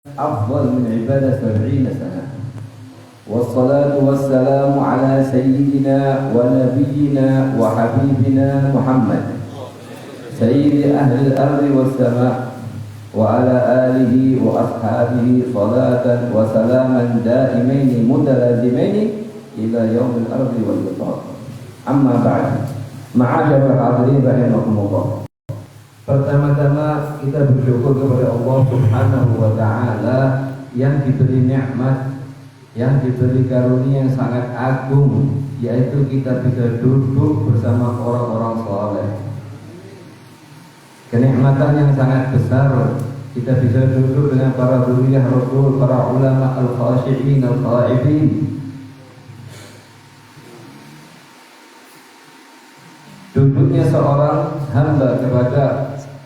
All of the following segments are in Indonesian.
أفضل من عبادة 70 سنة. والصلاة والسلام على سيدنا ونبينا وحبيبنا محمد سيد أهل الأرض والسماء وعلى آله وأصحابه صلاة وسلاما دائمين متلازمين إلى يوم الأرض واللقاء. أما بعد، معاشر الحاضرين rahimakumullah. Pertama-tama kita bersyukur kepada Allah Subhanahu wa taala yang diberi nikmat, yang diberi karunia yang sangat agung, yaitu kita bisa duduk bersama orang-orang saleh. Kenikmatan yang sangat besar, kita bisa duduk dengan para dzurriyyah Rasul, para ulama al-khashi'in al-khaifin. Duduknya seorang hamba kepada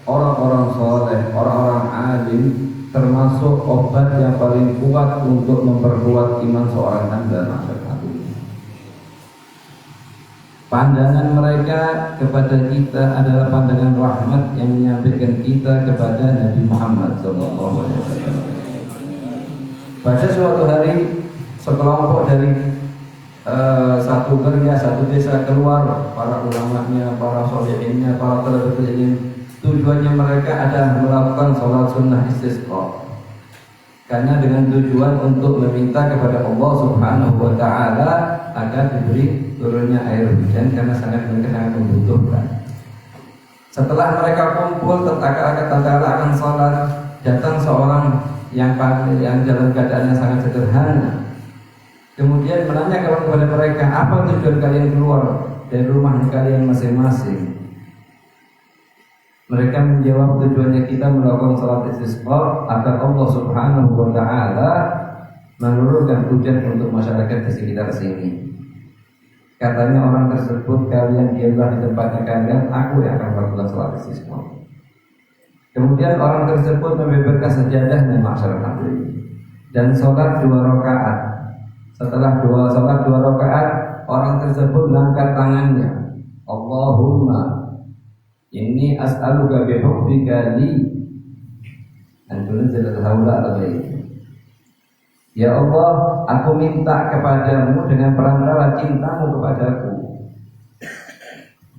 orang-orang soleh, orang-orang alim, termasuk obat yang paling kuat untuk memperkuat iman seorang hamba. Pandangan mereka kepada kita adalah pandangan rahmat yang menyampaikan kita kepada Nabi Muhammad SAW. Pada suatu hari, sekelompok dari satu karya, satu desa keluar, para ulamanya, para sholihinnya, para talabatul ilm. Tujuannya mereka adalah melakukan sholat sunnah istisqa, karena dengan tujuan untuk meminta kepada Allah Subhanahu wa taala agar diberi turunnya air hujan, karena sangat membutuhkan. Setelah mereka kumpul tatkala akan sholat, datang seorang yang dalam keadaannya sangat sederhana. Kemudian menanyakan kepada mereka, apa tujuan kalian keluar dari rumah kalian masing-masing? Mereka menjawab, tujuannya kita melakukan salat istisqa agar Allah Subhanahu wa taala menurunkan hujan untuk masyarakat di sekitar sini. Katanya orang tersebut, kalian diamlah di tempatnya kalian, aku yang akan melakukan salat istisqa. Kemudian orang tersebut membeberkan sajadahnya masyarakat dan sholat 2 rakaat. Setelah sholat 2 rakaat, orang tersebut mengangkat tangannya. Allahumma inni as'aluka bihubbika li an tunzila al-haula alaihim. Ya Allah, aku minta kepadamu dengan perantara cintamu kepadaku,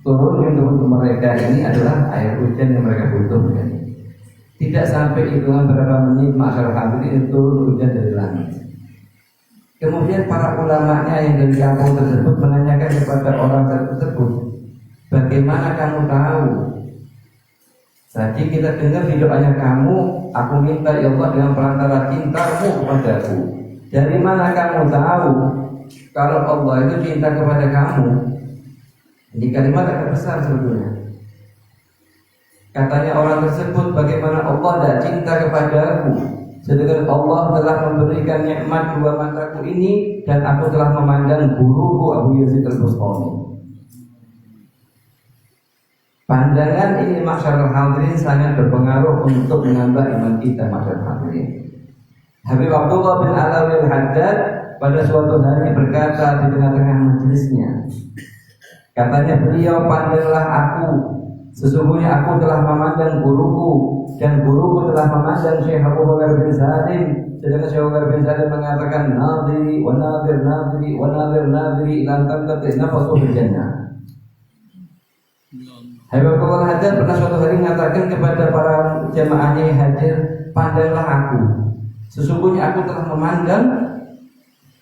turun untuk mereka. Ini adalah air hujan yang mereka butuhkan. Tidak sampai hitungan berapa menit masyarakat hadirin turun hujan dari langit. Kemudian para ulamanya yang dari kampung tersebut menanyakan kepada orang tersebut, bagaimana kamu tahu? Tadi kita dengar di doanya kamu, aku minta ya Allah dengan perantara cintamu kepadaku. Dari mana kamu tahu kalau Allah itu cinta kepada kamu? Ini kalimat agak besar sebetulnya. Katanya orang tersebut, bagaimana Allah tidak cinta kepadaku, sedangkan Allah telah memberikan nikmat 2 mataku ini, dan aku telah memandang guruku Abu Yazid al-Bustami. Pandangan ini masyarakat hadirin sangat berpengaruh untuk menambah iman kita masyarakat hadirin. Habib Abdullah bin Alawi al-Haddad pada suatu hari berkata di tengah-tengah majelisnya, katanya beliau, pandanglah aku, sesungguhnya aku telah memandang guruku, dan guruku telah memandang Syekh Abu Bakar bin Salim. Sedangkan Syekh Abu Bakar bin Salim mengatakan, nadiri wa nadir nadiri wa nadir nadiri ilan tamtati nafasu bil jannah. Habib Abdullah Haddad pernah suatu hari mengatakan kepada para jamaahnya yang hadir, pandanglah aku, sesungguhnya aku telah memandang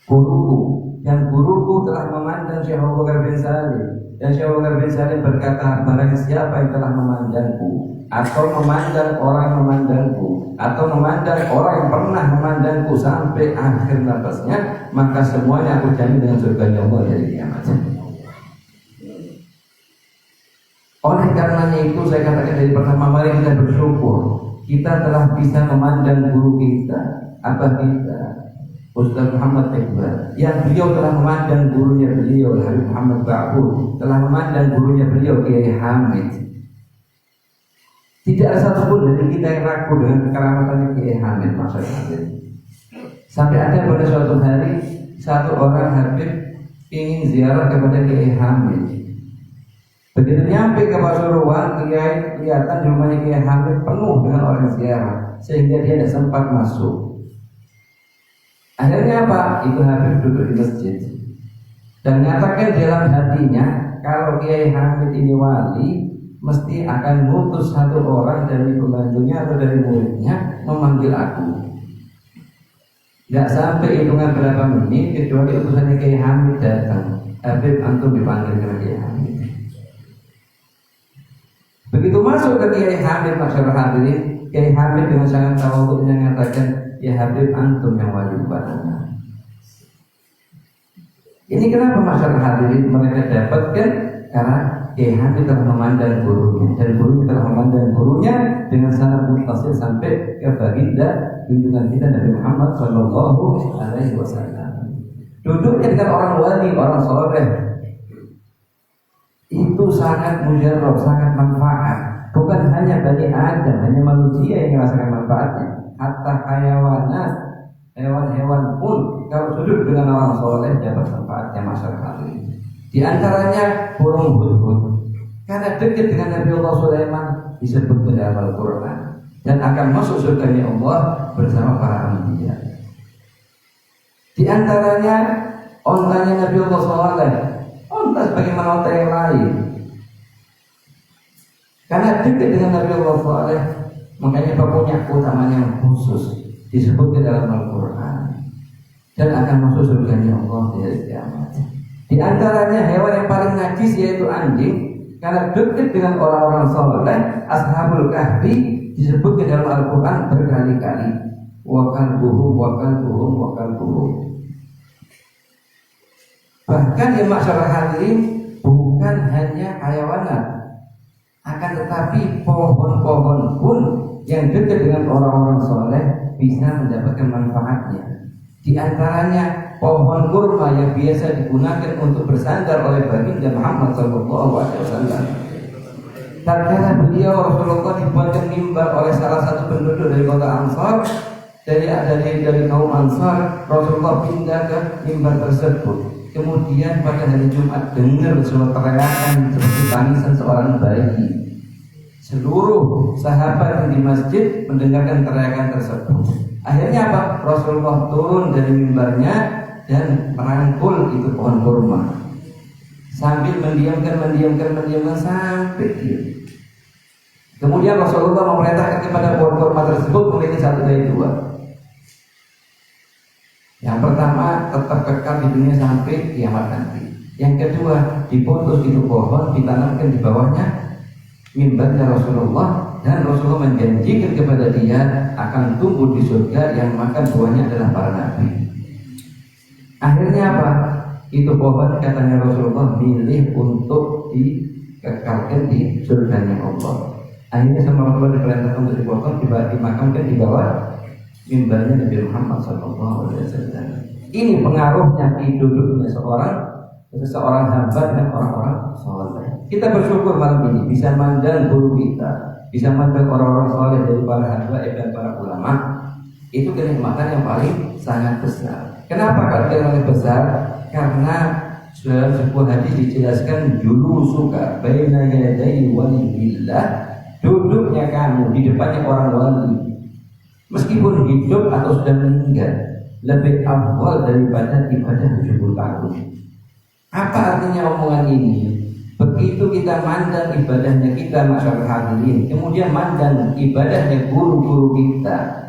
guruku, dan guruku telah memandang Syekh Abu Bakar bin Salim. Dan Syekh Abu Bakar bin Salim berkata, barang siapa yang telah memandangku, atau memandang orang yang memandangku, atau memandang orang yang pernah memandangku sampai akhir nafasnya, maka semuanya aku jamin dengan surga Allah dari kiamat. Oleh karenanya itu saya katakan dari pertama, mari kita bersyukur kita telah bisa memandang guru kita, abah kita, Ustaz Muhammad Iqbal, yang beliau telah memandang gurunya beliau Habib Muhammad Ba'bud, telah memandang gurunya beliau Kiai Hamid. Tidak ada satupun dari kita yang ragu dengan kekeramatannya Kiai Hamid maksudnya. Sampai ada pada suatu hari satu orang Habib ingin ziarah kepada Kiai Hamid. Begitu nyampe ke Pasuruan, Kiai kelihatan di rumahnya Kiai Hamid penuh dengan orang ziarah. sehingga dia tidak sempat masuk. Akhirnya apa? Itu Habib duduk di masjid dan mengatakan dalam hatinya, kalau Kiai Hamid ini wali, mesti akan ngutus satu orang dari pembantunya atau dari muridnya memanggil aku. Tidak sampai hitungan berapa menit kecuali utusannya Kiai Hamid datang. Habib antum dipanggil ke Kiai Hamid. Begitu masuk ke Kiai Hamid, masyarakat hadirin, Kiai Hamid dengan sangat tawadhu'nya mengatakan, ya Habib antum yang wajib kepada. Ini kenapa masyarakat hadirin mereka dapatkan? Karena Kiai Hamid telah memandang gurunya, dan gurunya telah memandang gurunya dengan sangat muttasil sampai ke baginda junjungan kita Nabi Muhammad Sallallahu Alaihi Wasallam. Duduknya dengan orang wali, orang soleh, itu sangat mujarab, sangat manfaat. Bukan hanya Bani Adam, hanya manusia yang merasakan manfaatnya. Hatta hayawanat, hewan-hewan pun kalau duduk dengan orang soleh dapat manfaatnya masyarakat ini. Di antaranya burung hudhud, karena dekat dengan Nabi Allah Sulaiman disebut dalam Al-Quran dan akan masuk surganya Allah bersama para anbiya. Di antaranya ontanya Nabi Allah Saleh, onta sebagaimana onta yang lain. Karena dekat dengan Nabi Allah Saleh, makanya punya keutamaan yang khusus disebut di dalam Al-Quran dan akan masuk surganya Allah di hari kiamat. Di antaranya hewan yang paling najis yaitu anjing, karena dekat dengan orang-orang saleh, Ashabul Kahfi disebut di dalam Al-Quran berkali-kali. Wakal buhum. Bahkan yang masyarakat hadirin bukan hanya hayawanat, akan tetapi pohon-pohon pun yang dekat dengan orang-orang saleh bisa mendapatkan manfaatnya. Di antaranya pohon kurma yang biasa digunakan untuk bersandar oleh baginda Muhammad SAW. Tatkala beliau Rasulullah dibuatkan mimbar oleh salah satu penduduk dari kota Ansar, dari kaum Ansar, Rasulullah pindah ke mimbar tersebut. Kemudian pada hari Jumat dengar suara teriakan seperti tangisan seorang bayi. Seluruh sahabat yang di masjid mendengarkan teriakan tersebut. Akhirnya apa? Rasulullah turun dari mimbarnya dan merangkul itu pohon kurma sambil mendiamkan sampai diam. Kemudian Rasulullah memerintahkan kepada pohon kurma tersebut memilih satu dari dua. Yang pertama tetap kekal di dunia sampai kiamat nanti. Yang kedua diputus itu pohon, ditanamkan di bawahnya mimbarnya Rasulullah, dan Rasulullah menjanjikan kepada dia akan tumbuh di surga yang makan buahnya adalah para nabi. Akhirnya apa? Itu pohon katanya Rasulullah milih untuk dikekalkan di surganya Allah. Akhirnya sama Rasulullah diperintahkan untuk dipotong, dimakamkan di bawah mimbarnya Nabi Muhammad SAW. Ini pengaruhnya hidupnya seseorang hamba dan orang-orang soleh. Kita bersyukur malam ini bisa mandang guru kita, bisa mandang orang-orang soleh dari para hamba dan para ulama. Itu kenikmatan yang paling sangat besar. Kenapa kenikmatan yang besar? Karena dalam sebuah hadis dijelaskan julusuka baina yaday waliyillah, duduknya kamu di depannya orang wali meskipun hidup atau sudah meninggal lebih afdal daripada ibadah 70 tahun. Apa artinya omongan ini? Begitu kita mandang ibadahnya kita masyarakat hadirin, kemudian mandang ibadahnya guru-guru kita,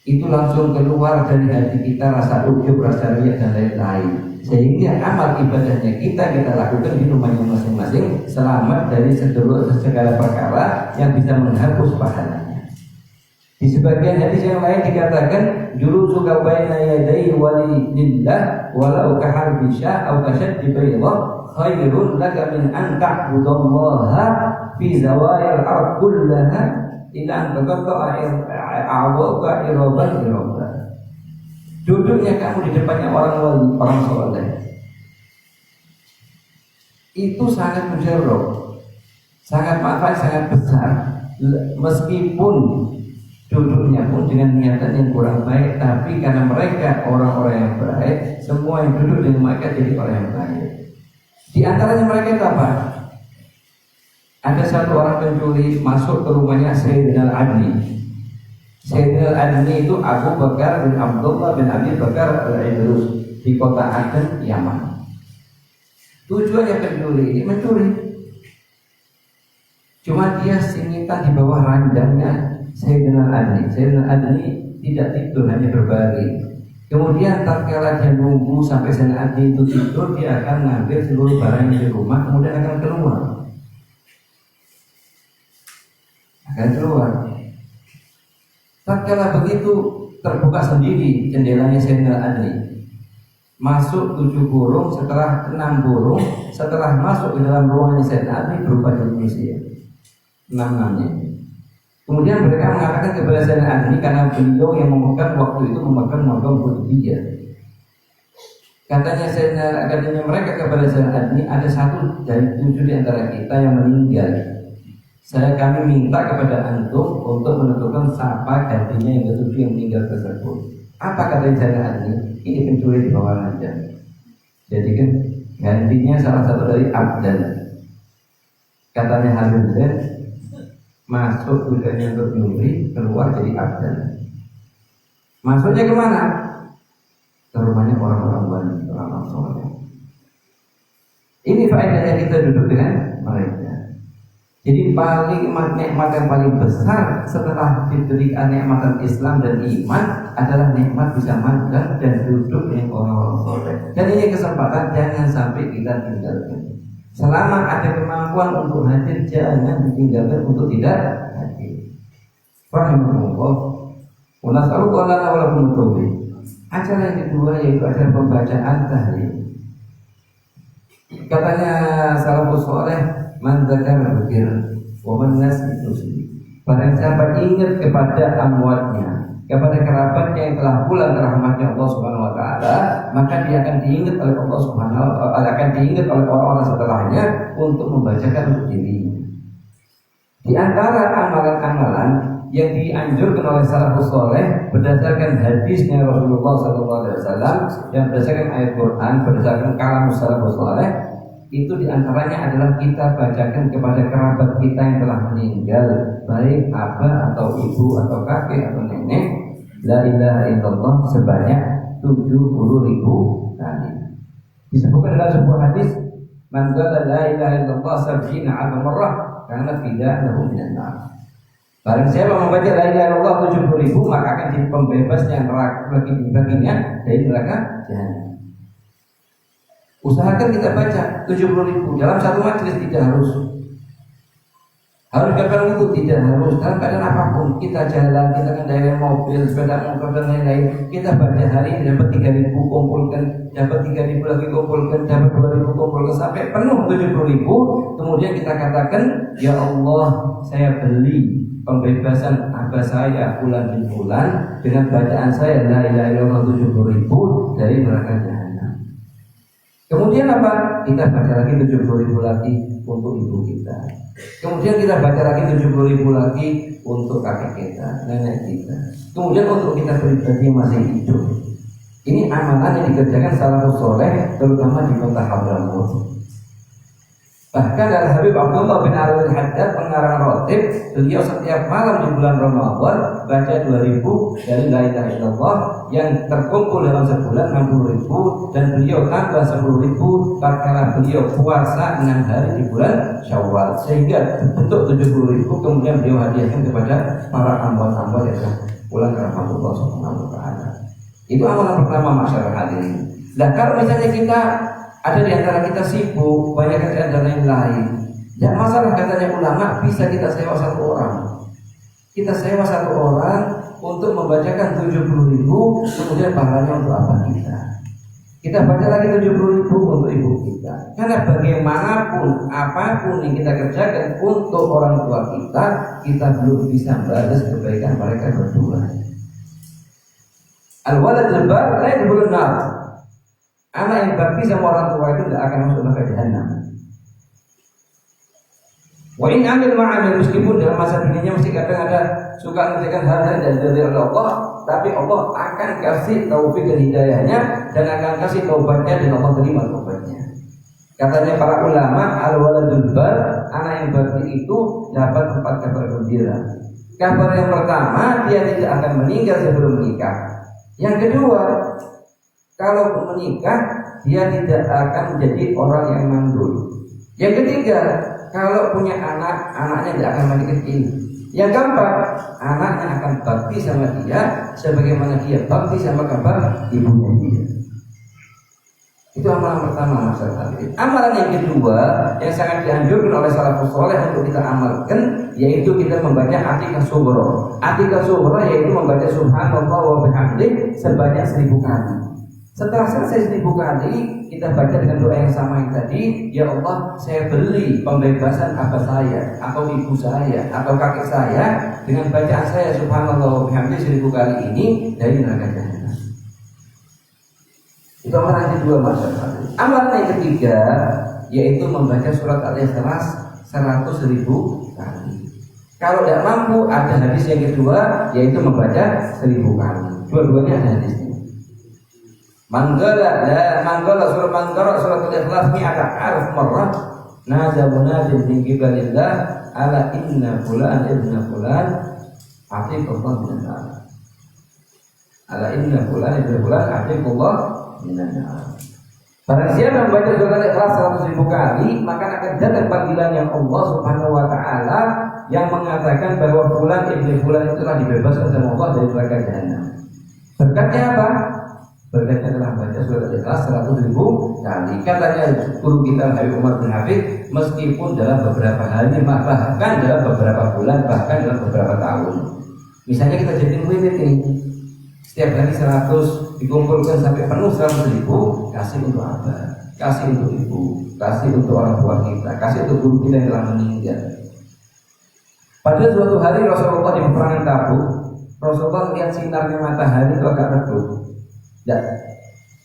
itu langsung keluar dari hati kita rasa ujub, rasa riya dan lain-lain, sehingga amal ibadahnya kita lakukan di rumahnya masing-masing, selamat dari segala perkara yang bisa menghapus pahalanya. Di sebagian hadis yang lain dikatakan julusuka baina yaday walillah walau kahal bisya au kashaddi baydha khairun laka min an ta'budallaha fi zawa'il ard kullaha ila an taqatta'a a'dha'uka iraban. Duduknya kamu di depannya orang wali, orang soleh, itu sangat mujarab, sangat manfaat, sangat besar. Meskipun duduknya pun dengan niatan yang kurang baik, tapi karena mereka orang-orang yang baik, semua yang duduk dengan mereka jadi orang yang baik. Di antaranya mereka itu apa? Ada satu orang pencuri masuk ke rumahnya Sayyidina Ali. Sayyidina Adni itu Abu Bakar bin Abdullah bin Abi Bakar al-Idrus di kota Aden, Yaman. Tujuannya pencuri ini mencuri. Cuma dia singitan di bawah ranjangnya Sayyidina Adni. Sayyidina Adni tidak tidur, hanya berbaring. Kemudian tatkala dia nunggu sampai Sayyidina Adni itu tidur, dia akan mengambil seluruh barangnya di rumah, kemudian akan keluar. Tatkala begitu terbuka sendiri jendelanya Sayyidina Adni. Masuk 7 burung, setelah 6 burung, setelah masuk ke dalam ruangannya Sayyidina Adni berupa manusia. 6-6-nya. Kemudian mereka mengatakan kepada Sayyidina Adni, karena beliau yang memegang waktu itu memegang Hudybiyah. Katanya mereka kepada Sayyidina Adni, ada 1 dari 7 di antara kita yang meninggal. Kami minta kepada antum untuk menentukan siapa gantinya yang ke-7 yang meninggal tersebut. Apa kata Sayyidina Adni? Ini pencuri di bawah ranjang. Jadi kan gantinya salah satu dari abdan. Katanya Habib Zain, masuk tujuannya untuk nyuri, keluar jadi abdan. Masuknya kemana? Ke rumahnya orang-orang wali, orang-orang soleh. Ini faedahnya kita duduk dengan mereka. Jadi paling nikmat yang paling besar setelah diberi kenikmatan Islam dan iman adalah nikmat bisa makan dan duduk dengan orang-orang soleh. Dan ini kesempatan jangan sampai kita tinggalkan. Selama ada kemampuan untuk hadir, jangan ditinggalkan untuk tidak hadir. Rahimahullah. Wa nas'alullaha lana wa lakum at-taufiq. Acara yang kedua yaitu acara pembacaan tahlil. Katanya salafus saleh, man dzakara dzikr wa man nasiya nasiya. Barang siapa ingat kepada amwatnya, kepada kerabatnya yang telah pulang ke rahmatnya Allah Subhanahu wa taala, maka dia akan diingat oleh Allah Subhanahu wa taala, akan diingat oleh orang-orang setelahnya untuk membacakan untuk dirinya. Di antara amalan-amalan yang dianjurkan oleh salafus saleh berdasarkan hadisnya Rasulullah SAW dan berdasarkan ayat Quran, berdasarkan kalam salafus saleh, itu diantaranya adalah kita bacakan kepada kerabat kita yang telah meninggal, baik abah atau ibu atau kakek atau nenek, la ilaha illallah sebanyak 70.000 kali. Disebutkan dalam sebuah hadis, man qala la ilaha illallah 70 marrah karena tidak lahu minan nar. Barang siapa membaca la ilaha illallah 70.000, maka akan jadi pembebasnya neraka baginya dari neraka jahanam. Usahakan kita baca 70.000 dalam satu majelis, tidak harus gagal itu, tidak harus dalam keadaan apapun. Kita jalan, kita kendarai mobil, sepeda motor dan lain-lain, kita baca hari ini dapat 3.000 kumpulkan, dapat 3.000 lagi kumpulkan, dapat 2.000 kumpulkan sampai penuh 70.000. Kemudian kita katakan, ya Allah, saya beli pembebasan abah saya bulan bin bulan dengan bacaan saya la ilaha illallah 70.000 dari neraka jahanam. Kemudian apa? Kita baca lagi 70.000 lagi untuk ibu kita. Kemudian kita baca lagi 70.000 lagi untuk kakek kita, nenek kita. Kemudian untuk kita pribadi masih hidup. Ini amalan yang dikerjakan salafus saleh terutama di kota Hadramaut. Bahkan dari Habib Abdullah bin Al-Haddad, pengarang rotib, beliau setiap malam di bulan Ramadan baca 2.000 dari la ilaha illallah yang terkumpul dalam sebulan 60.000, dan beliau tambah 10.000 tatkala beliau puasa 6 hari di bulan Syawal, sehingga bentuk 70.000 kemudian beliau hadiahkan kepada para amwat-amwat yang pulang ke rahmat Allah Subhanahu wa taala. Itu amalan pertama masyarakat hadirin. Nah, kalau misalnya kita ada di antara kita sibuk, banyak kerjaan dan lain-lain, tidak masalah, katanya ulama, bisa kita sewa 1 orang. Kita sewa 1 orang untuk membacakan 70.000, kemudian pahalanya untuk apa kita? Kita baca lagi 70.000 untuk ibu kita. Karena bagaimanapun, apapun yang kita kerjakan untuk orang tua kita, kita belum bisa membalas kebaikan mereka berdua. Al-walad al-bar la yadkhulun nar. Anak yang bakti sama orang tua itu tidak akan masuk neraka jahanam. Wa in amil ma'amil, meskipun dalam masa dunianya masih kadang ada suka mengerjakan hal-hal dari Allah, tapi Allah akan kasih taufik dan hidayahnya dan akan kasih taubatnya dan Allah terima taubatnya. Katanya para ulama, al-waladul bar, anak yang bakti itu dapat 4 kabar gembira. Kabar yang pertama, dia tidak akan meninggal sebelum menikah. Yang kedua, kalau menikah, dia tidak akan menjadi orang yang mandul. Yang ketiga, kalau punya anak, anaknya tidak akan mati kecil. Yang keempat, anaknya akan bakti sama dia sebagaimana dia bakti sama kabar ibunya dia. Itu amalan pertama, masyarakat. Amalan yang kedua yang sangat dianjurkan oleh salafus saleh untuk kita amalkan, yaitu kita membaca Atikah Sughra. Atikah Sughra yaitu membaca Subhanallah wa bihamdih sebanyak 1000 kali. Setelah selesai 1000 kali, kita baca dengan doa yang sama yang tadi, ya Allah, saya beri pembebasan abah saya, atau ibu saya, atau kakek saya dengan bacaan saya Subhanallah wa bihamdih 1000 kali ini dari neraka jahanam. Itu amalan yang kedua, masyarakat. Amalan yang ketiga yaitu membaca surat Al-Ikhlas 100.000 kali. Kalau tidak mampu, ada hadis yang kedua yaitu membaca 1000 kali. Dua-duanya ada hadisnya. Manggala surat Al-Ikhlas mi'ata alf marrah nada munadin min qibalillah ala inna fulan ibna fulan atiqullah minan nar. Ala inna fulan ibna fulan atiqullah minan nar. Barang siapa membaca surat Al-Ikhlas 100.000 kali, maka akan datang panggilan yang Allah Subhanahu wa taala yang mengatakan bahwa fulan ibni fulan itu telah dibebaskan sama Allah dari neraka jahanam. Berkatnya apa? Berkatnya telah membaca surat Al-Ikhlas 100.000 kali. Katanya guru kita Habib Umar bin Hafid, meskipun dalam beberapa hari, bahkan dalam beberapa bulan, bahkan dalam beberapa tahun. Misalnya kita jadi murid ini, setiap hari 100 dikumpulkan sampai penuh 100.000, kasih untuk apa? Kasih untuk ibu, kasih untuk orang tua kita, kasih untuk guru kita yang telah meninggal. Pada suatu hari Rasulullah di peperangan Tabuk, Rasulullah lihat sinarnya matahari itu agak redup, tidak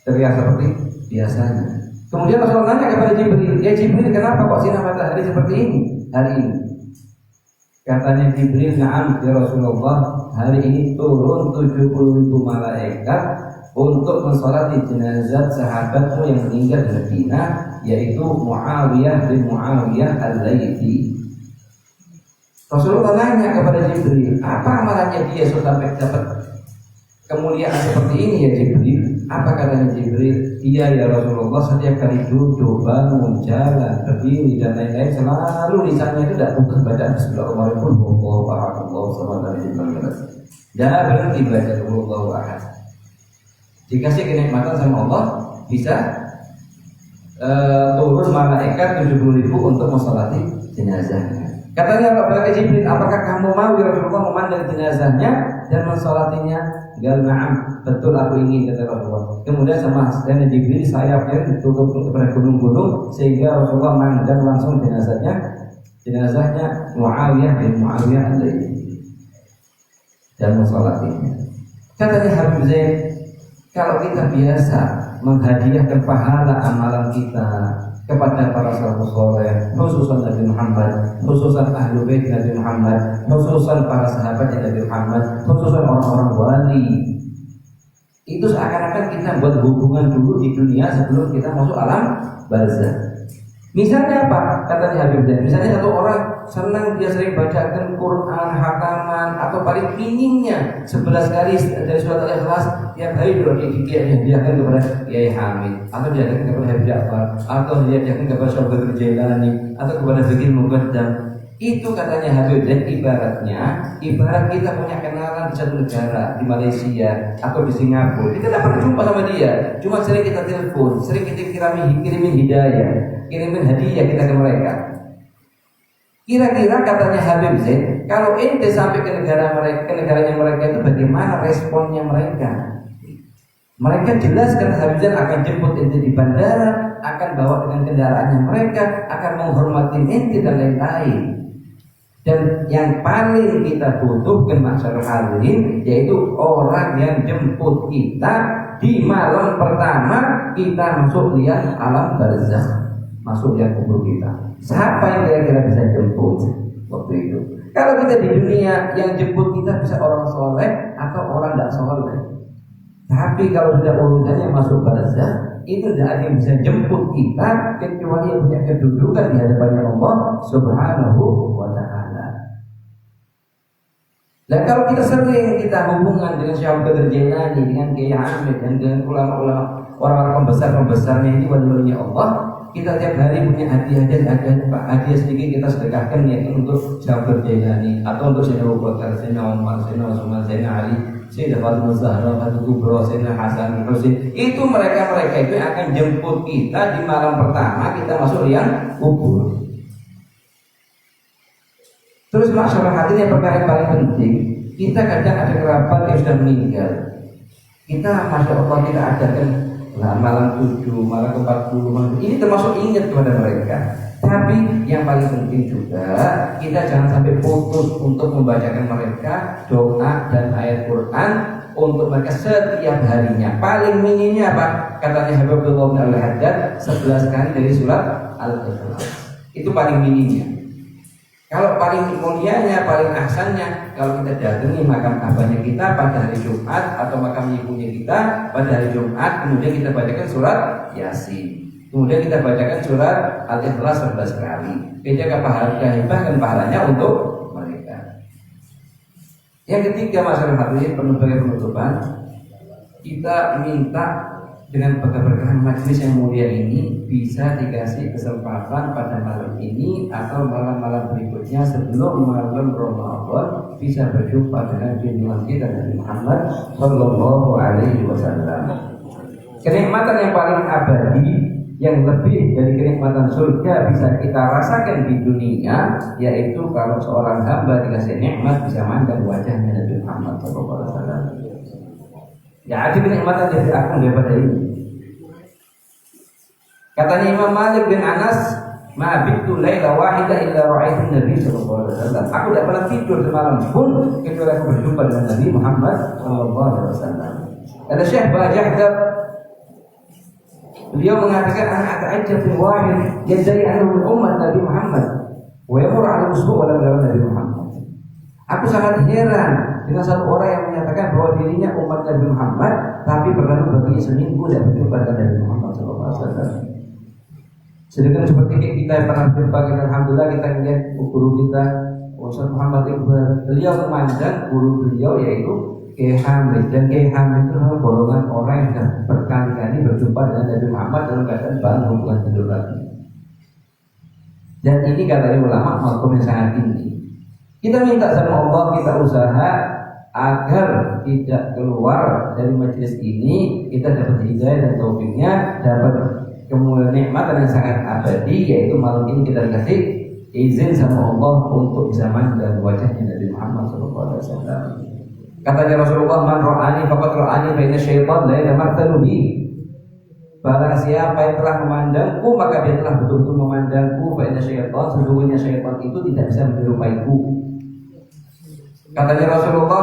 terlihat seperti biasanya. Kemudian Rasulullah nanya kepada Jibril, ya Jibril, kenapa kok sinar matahari seperti ini hari ini? Katanya Jibril, na'am ya Rasulullah, hari ini turun 70.000 malaikat untuk mensolati jenazah sahabatmu yang meninggal di Madinah, yaitu Muawiyah bin Muawiyah al-Laythi. Rasulullah nanya kepada Jibril, apa amalannya dia sampai dapat kemuliaan seperti ini ya Jibril? Apa katanya Jibril? Iya ya Rasulullah, setiap kali duduk, bangun, jalan, berdiri dan lain-lain, selalu lisannya itu tidak putus baca Bismillahirrahmanirrahim. Jangan berhenti baca Allahu Ahad. Dikasih kenikmatan sama Allah, bisa turun malaikat 70.000 untuk mensolati jenazahnya. Katanya kepada Jibril, apakah kamu mau ya Rasulullah memandang jenazahnya dan mensolatinya? Gal na'am, betul aku ingin, kata Rasulullah. Kemudian sama dan Jibril sayapnya ditutup kepada gunung-gunung sehingga Rasulullah memandang langsung jenazahnya Muawiyah bin Muawiyah al-Laythi dan mensolatinya. Katanya Habib Zain, kalau kita biasa menghadiahkan pahala amalan kita kepada para salafus saleh, khususan Nabi Muhammad, khususan ahlu bait Nabi Muhammad, khususan para sahabat Nabi Muhammad, khususan orang-orang wali, itu seakan-akan kita buat hubungan dulu di dunia sebelum kita masuk alam barzakh. Misalnya apa? Katanya Habib Zain, misalnya satu orang senang, dia sering bacakan Quran, hataman, atau paling minimnya 11 kali dari surat Al-Ikhlas tiap hari dia hadiahkan kepada Kiai Hamid, atau hadiahkan kepada Habib Ja'far, atau hadiahkan kepada Syaikhul Jailani, atau kepada Baqi Muqaddam. Itu katanya Habib Zain ibarat kita punya kenalan di satu negara, di Malaysia atau di Singapura. Kita tidak pernah jumpa sama dia, cuma sering kita telepon, sering kita kirimin hidayah, kirimin hadiah kita ke mereka. Kira-kira katanya Habib Zain, kalau ente sampai ke negaranya mereka itu bagaimana responnya mereka? Mereka jelas kan Habib Zain akan jemput ente di bandara, akan bawa dengan kendaraannya mereka, akan menghormati ente dan lain-lain. Dan yang paling kita butuhkan masyarakat hadirin yaitu orang yang jemput kita di malam pertama kita masuk lihat alam barzakh, masuk lihat kubur kita. Siapa yang kira-kira bisa jemput waktu itu? Kalau kita di dunia, yang jemput kita bisa orang soleh atau orang tidak soleh. Tapi kalau sudah urusannya masuk barzakh, itu tidak ada yang bisa jemput kita kecuali yang punya kedudukan di hadapan Allah Subhanahu wa ta'ala. Dan kalau kita sering kita hubungan dengan Syekh Abdul Jailani, dengan Kiai Hamid, dan dengan ulama-ulama orang-orang pembesar-pembesarnya ini wali-walinya Allah, kita tiap hari punya hadiah sedikit kita sedekahkan yaitu untuk Syekh Abdul Jailani atau untuk Syekh Abu Bakar, Syekh Umar, Syekh Utsman, Syekh Ali, Syekh Fatimah Zahra, Fatimah Kubra, Syekh Hasan, Husain. Itu mereka itu yang akan jemput kita di malam pertama kita masuk liang kubur. Terus masalah hati yang perkara yang paling penting, kita kadang ada kerabat yang sudah meninggal. Kita Masya Allah kita adakan malam 7, malam ke-40, ini termasuk ingat kepada mereka. Tapi yang paling penting juga kita jangan sampai putus untuk membacakan mereka doa dan ayat Quran untuk mereka setiap harinya. Paling minimnya apa? Katanya Habibullah bin Al-Haddad 11 kali dari surat Al-Ikhlas. Itu paling minimnya. Kalau paling mulianya, paling ahsannya, kalau kita datangi makam abahnya kita pada hari Jumat atau makam ibunya kita pada hari Jumat, kemudian kita bacakan surat Yasin, kemudian kita bacakan surat Al-Ikhlas 11 kali. Beda bahkan pahalanya untuk mereka. Yang ketiga masalah hati penutupan, kita minta dengan berkeberkahan majelis yang mulia ini bisa dikasih kesempatan pada malam ini atau malam-malam berikutnya sebelum malam Ramadan bisa berjumpa dengan junjungan kita Nabi Muhammad Sallallahu Alaihi Wasallam. Kenikmatan yang paling abadi, yang lebih dari kenikmatan surga bisa kita rasakan di dunia, yaitu kalau seorang hamba dikasih nikmat bisa mandang wajahnya Nabi Muhammad Sallallahu Alaihi Wasallam. Ya ada kenikmatan dari aku daripada ini. Katanya Imam Malik bin Anas, "Ma bitu laila wahida illa ra'aitu Nabi sallallahu alaihi wasallam." Aku tidak pernah tidur semalam pun kecuali aku berjumpa dengan Nabi Muhammad sallallahu alaihi wasallam. Ada Syekh Bajahdar, beliau mengatakan, "Ana ata'ajjab bil wahid yajri anhu ummah Nabi Muhammad wa yamur 'ala musuh wa lam Nabi Muhammad." Aku sangat heran dengan satu orang yang menyatakan bahwa dirinya umat Nabi Muhammad, tapi berlalu bagi seminggu dan berjumpa dengan Nabi Muhammad SAW. Sedangkan seperti kita yang pernah berjumpa, kita alhamdulillah kita melihat guru kita Ustaz Muhammad Iqbal, beliau memandang guru beliau yaitu Kiai Hamid, dan Kiai Hamid itu adalah golongan orang yang sudah berkali-kali berjumpa dengan Nabi Muhammad dalam keadaan baru bukan tidur lagi. Dan ini katanya ulama makom yang sangat tinggi. Kita minta sama Allah, kita usaha agar tidak keluar dari majelis ini, kita dapat hidayah dan taufiknya, dapat kemuliaan nikmat yang sangat abadi, yaitu malam ini kita dikasih izin sama Allah untuk bisa mandang wajahnya Nabi Muhammad SAW. Katanya Rasulullah, "Man ra'ani faqad ra'ani fa inna syaitan la yatamathalu bi." Barang siapa yang telah memandangku, maka dia telah betul-betul memandangku. Fa inna syaitan, sesungguhnya syaitan itu tidak bisa menyerupaiku. Katanya Rasulullah,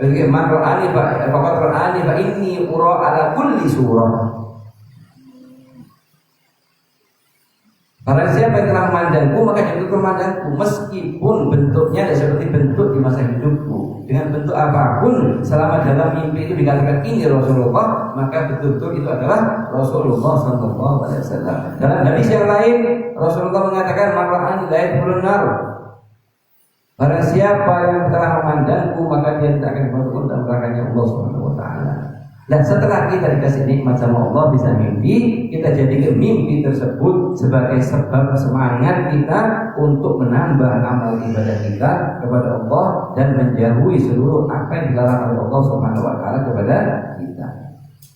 "Man ra'ani faqad ra'ani fa inni ura ala kulli surah." Barang siapa yang telah memandangku, maka dia betul memandangku meskipun bentuknya tidak seperti bentuk di masa hidupku. Dengan bentuk apapun, selama dalam mimpi itu dikatakan ini Rasulullah, maka betul-betul itu adalah Rasulullah SAW. Dalam hadis yang lain, Rasulullah mengatakan, "Man ra'ani la yadkhulun nar." Barang siapa yang telah memandangku, maka dia tidak akan masuk dalam nerakanya Allah Subhanahu wa taala. Dan setelah kita dikasih nikmat sama Allah bisa mimpi, kita jadikan mimpi tersebut sebagai sebab semangat kita untuk menambah amal ibadah kita kepada Allah dan menjauhi seluruh apa yang dilarang oleh Allah Subhanahu wa taala kepada kita.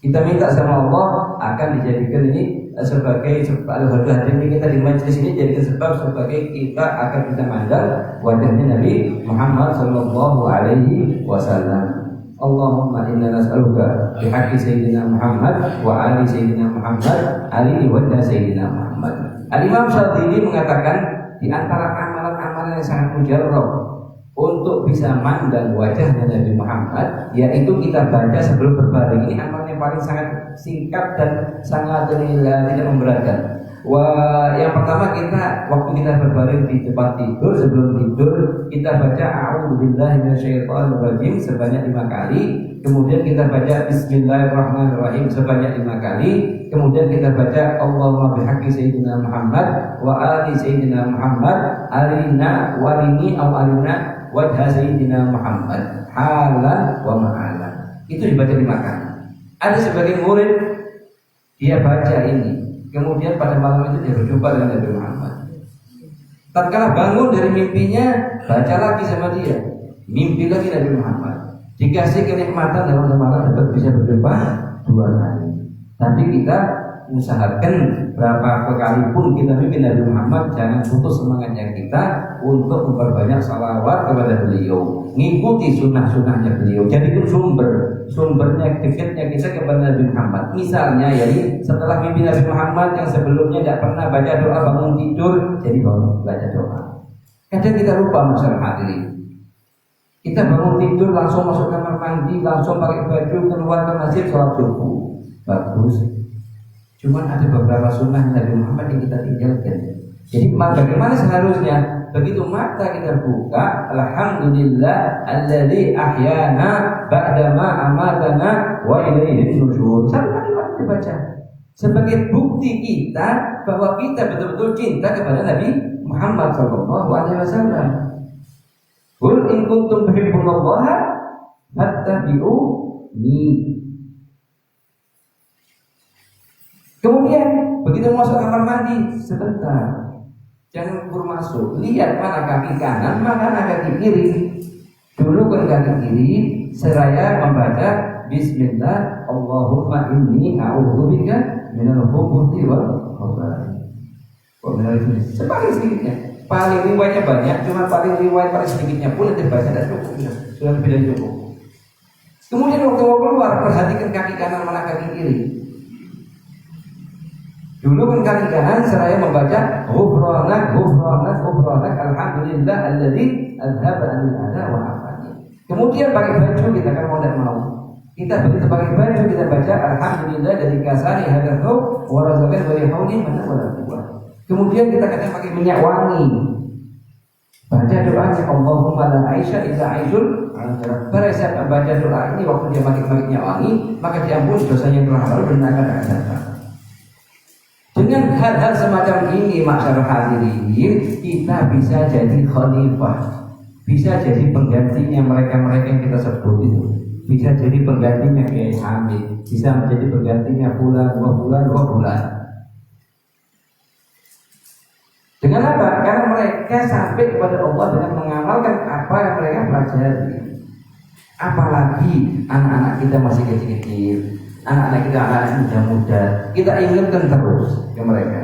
Kita minta sama Allah akan dijadikan ini sebagai al-hadir ini kita di majelis ini jadikan sebab sebagai kita akan bisa mandang wajahnya Nabi Muhammad sallallahu alaihi wasallam. Allahumma inna nas'aluka bihaqqi sayyidina Muhammad wa ali sayyidina Muhammad ali wajah sayyidina Muhammad. Al-Imam Syadzili mengatakan di antara amalan-amalan yang sangat mujarrab untuk bisa mandang wajahnya Nabi Muhammad, yaitu kita baca sebelum berbaring. Ini amalan yang paling sangat singkat dan sangat tidak memberatkan. Yang pertama kita waktu kita berbaring di tempat tidur, sebelum tidur kita baca a'udzubillahi minasyaitonirrajim sebanyak 5 kali, kemudian kita baca bismillahirrahmanirrahim sebanyak 5 kali, kemudian kita baca Allahumma bihaqqi sayyidina Muhammad wa ali sayyidina Muhammad arina warini aw arina wajha sayyidina Muhammad halan wa ma'alan. Itu dibaca 5 kali. Ada sebagian murid dia baca ini, kemudian pada malam itu dia berjumpa dengan Nabi Muhammad. Tatkala bangun dari mimpinya, baca lagi sama dia, mimpi lagi Nabi Muhammad. Dikasih kenikmatan dalam semalam dapat bisa berjumpa 2 kali. Tapi kita usahakan berapa kali pun kita mimpi Nabi Muhammad, jangan putus semangatnya kita untuk memperbanyak salawat kepada beliau, ngikuti sunnah-sunnahnya beliau. Jadi itu sumbernya dekatnya kita kepada Nabi Muhammad. Misalnya ya, setelah mimpi Nabi Muhammad yang sebelumnya tidak pernah baca doa bangun tidur, jadi bangun baca doa. Kadang kita lupa masalah hadirin. Kita bangun tidur langsung masuk kamar mandi, langsung pakai baju keluar ke masjid sholat subuh. Bagus. Cuman ada beberapa sunnah Nabi Muhammad yang kita tinggalkan. Jadi bagaimana seharusnya? Begitu mata kita buka, alhamdulillah alladzi ahyana ba'dama amatana wa ilaihi nusyur. Sampai kalimat dibaca sebagai bukti kita bahwa kita betul-betul cinta kepada Nabi Muhammad sallallahu alaihi wasallam. Qul in kuntum tuhibbunallaha fattabi'uni. Kemudian begitu masuk kamar mandi, sebentar, jangan buru masuk, lihat mana kaki kanan, mana kaki kiri. Dulu kan kaki kiri, seraya membaca Bismillah, Allahumma inni a'udzubika minal khubuthi wal khaba'ith. Sepaling sedikitnya, paling riwayatnya banyak, cuma paling sedikitnya pun yang dibaca dan cukup, sudah lebih dari cukup. Kemudian waktu mau keluar, perhatikan kaki kanan mana kaki kiri. Dulu kan kaki kanan seraya membaca ghufranak alhamdulillah alladzi adhaba anil adha wa afani. Kemudian pakai baju kita kan mau tidak mau. Kita begitu pakai baju kita baca alhamdulillah dari kasani hadathu wa razaqan wa hauli mana wala quwwah. Kemudian kita kadang pakai minyak wangi. Baca doanya Allahumma la aisha illa aishul akhirah. Pada saat membaca doa ini waktu dia pakai minyak wangi, maka diampuni dosanya yang telah lalu dan akan datang. Dengan hal-hal semacam ini, masyarakat hadirin, kita bisa jadi khalifah, bisa jadi penggantinya mereka-mereka yang kita sebut itu, bisa jadi penggantinya Kiai Hamid, bisa menjadi penggantinya bulan, 2 bulan. Dengan apa? Karena mereka sampai kepada Allah dengan mengamalkan apa yang mereka pelajari. Apalagi anak-anak kita masih kecil-kecil, anak-anak kita anak muda-muda, kita ingatkan terus ke mereka.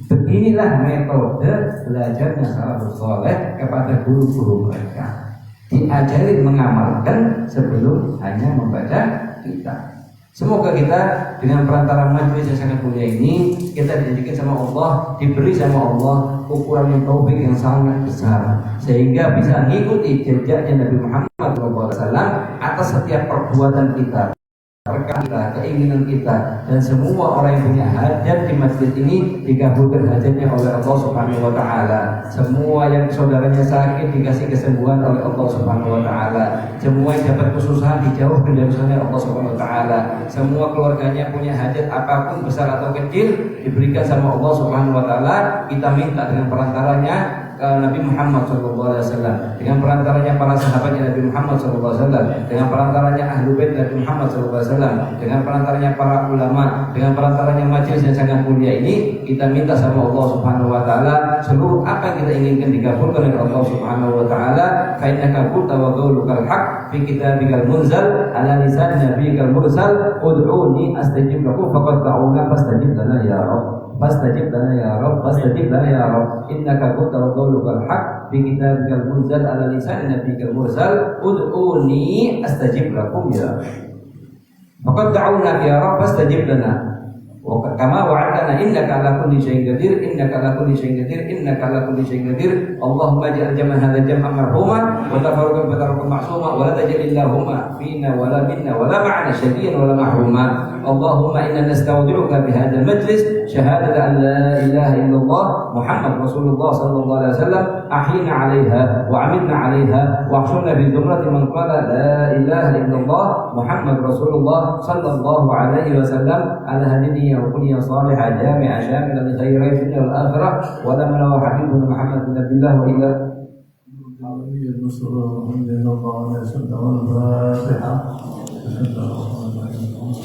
Beginilah metode belajarnya salafus saleh kepada guru-guru mereka. Diajarin mengamalkan sebelum hanya membaca kita. Semoga kita dengan perantara majelis yang sangat mulia ini, kita dijadikan sama Allah, diberi sama Allah ukuran yang taufik yang sangat besar, sehingga bisa mengikuti jejaknya Nabi Muhammad SAW atas setiap perbuatan kita, keinginan kita, dan semua orang yang punya hajat di masjid ini dikabulkan hajatnya oleh Allah Subhanahu wa taala. Semua yang saudaranya sakit dikasih kesembuhan oleh Allah Subhanahu wa taala. Semua yang dapat kesusahan dijauhkan dari kesusahan Allah Subhanahu wa taala. Semua keluarganya punya hajat apapun besar atau kecil diberikan sama Allah Subhanahu wa taala. Kita minta dengan perantaranya Nabi Muhammad SAW, dengan perantaranya para sahabatnya Nabi Muhammad SAW, dengan perantaranya ahlu bait Nabi Muhammad SAW, dengan perantaranya para ulama, dengan perantaranya majelis yang sangat mulia ini, kita minta sama Allah Subhanahu wa taala seluruh apa yang kita inginkan dikabulkan oleh Allah Subhanahu wa taala. Fa innaka qulta wa qaulukal haq fi kitabikal munzal ala lisan nabiyyikal mursal ud'uni astajib lakum faqad da'una fastajib lana ya rabb. Fastajib lana ya Rabb, fastajib lana ya Rabb. Innaka qulta wa qaulukal haq fi kitabikal munzal ala lisan nabiyyikal mursal ud'uni astajib lakum ya. Faqad da'una ya Rabb fastajib lana. Wa kama wa'adtana innaka ala kulli syai'in qadir, innaka ala kulli syai'in qadir, innaka ala kulli syai'in qadir. Allahumma ij'al jam'an hadha jam'an marhuma wa tafarruqan fatarruqan ma'suma wa la taj'al illahumma fina wa la minna wa la ma'ana syadiyan wa la mahruma. Allahumma inna nastawdi'uka bi hadzal majlis syahadata an la ilaha illallah Muhammad Rasulullah sallallahu alaihi wasallam ahyina 'alaiha wa 'amilna 'alaiha wa ahshurna bi zumrati man qala la ilaha illallah Muhammad Rasulullah sallallahu alaihi wasallam ala hadhihi wa kunya salihah jami'a syamila li khairai dunya wal akhirah wa lamana wa habibuna Muhammad bin Abdullah wa ila المصطفى محمد صلى الله عليه وسلم الفاتحة.